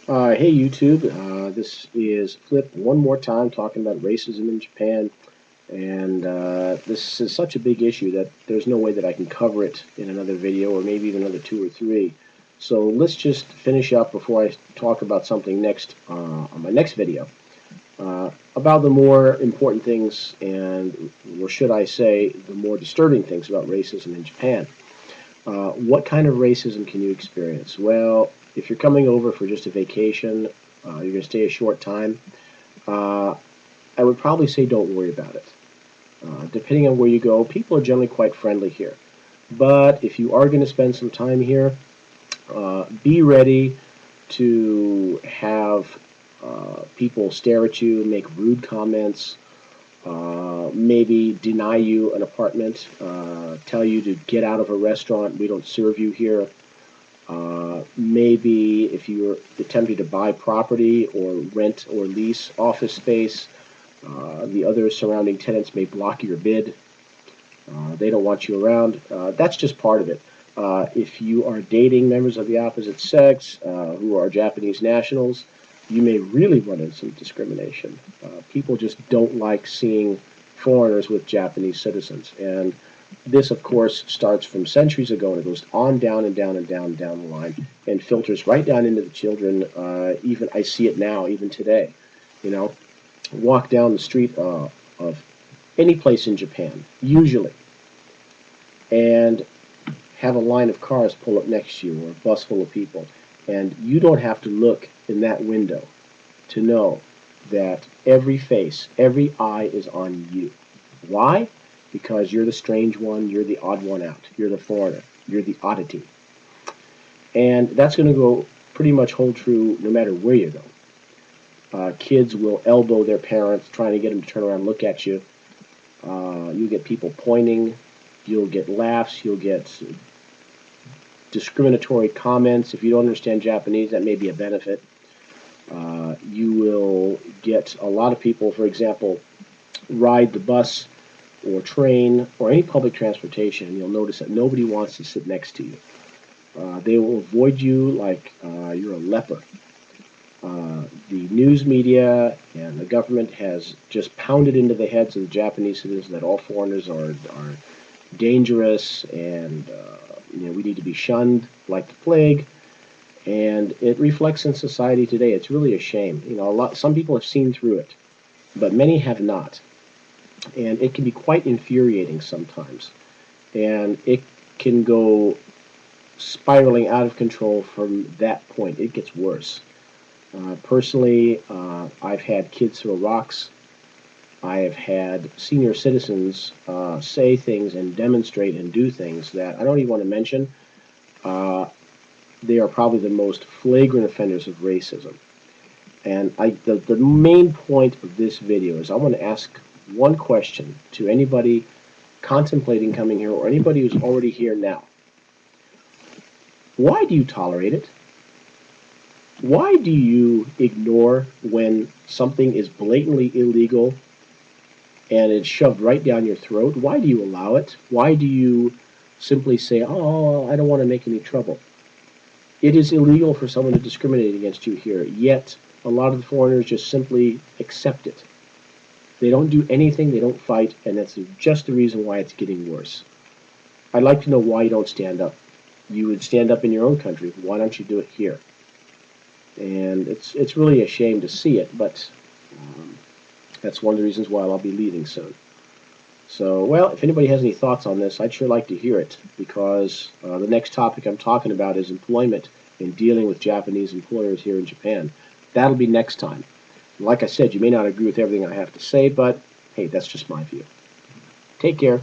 Hey YouTube, this is Flip one more time talking about racism in Japan, and this is such a big issue that there's no way that I can cover it in another video or maybe even another two or three. So let's just finish up before I talk about something next on my next video about the more important things and, or should I say, the more disturbing things about racism in Japan. What kind of racism can you experience? Well, if you're coming over for just a vacation, you're going to stay a short time, uh, I would probably say don't worry about it. Depending on where you go, people are generally quite friendly here. But if you are going to spend some time here, be ready to have people stare at you, make rude comments, maybe deny you an apartment, tell you to get out of a restaurant, we don't serve you here. Maybe if you're attempting to buy property or rent or lease office space, the other surrounding tenants may block your bid. They don't want you around. That's just part of it. If you are dating members of the opposite sex who are Japanese nationals, you may really run into some discrimination. People just don't like seeing foreigners with Japanese citizens. And this, of course, starts from centuries ago, and it goes on down and down and down and down the line and filters right down into the children. Even I see it now, even today. You know, walk down the street of any place in Japan, usually, and have a line of cars pull up next to you or a bus full of people, and you don't have to look in that window to know that every face, every eye is on you. Why? Because you're the strange one, you're the odd one out, you're the foreigner, you're the oddity. And that's going to go pretty much hold true no matter where you go. Kids will elbow their parents, trying to get them to turn around and look at you. You'll get people pointing, you'll get laughs, you'll get discriminatory comments. If you don't understand Japanese, that may be a benefit. You will get a lot of people, for example, ride the bus or train or any public transportation, and you'll notice that nobody wants to sit next to you. They will avoid you like you're a leper. The news media and the government has just pounded into the heads of the Japanese citizens that all foreigners are dangerous and we need to be shunned like the plague. And it reflects in society today. It's really a shame. Some people have seen through it, but many have not. And it can be quite infuriating sometimes. And it can go spiraling out of control from that point. It gets worse. Personally, I've had kids throw rocks. I have had senior citizens say things and demonstrate and do things that I don't even want to mention. They are probably the most flagrant offenders of racism. And the main point of this video is I want to ask one question to anybody contemplating coming here or anybody who's already here now. Why do you tolerate it? Why do you ignore when something is blatantly illegal and it's shoved right down your throat? Why do you allow it? Why do you simply say, oh, I don't want to make any trouble? It is illegal for someone to discriminate against you here, yet a lot of the foreigners just simply accept it. They don't do anything, they don't fight, and that's just the reason why it's getting worse. I'd like to know why you don't stand up. You would stand up in your own country. Why don't you do it here? And it's really a shame to see it, but that's one of the reasons why I'll be leaving soon. So, well, if anybody has any thoughts on this, I'd sure like to hear it, because the next topic I'm talking about is employment and dealing with Japanese employers here in Japan. That'll be next time. Like I said, you may not agree with everything I have to say, but hey, that's just my view. Take care.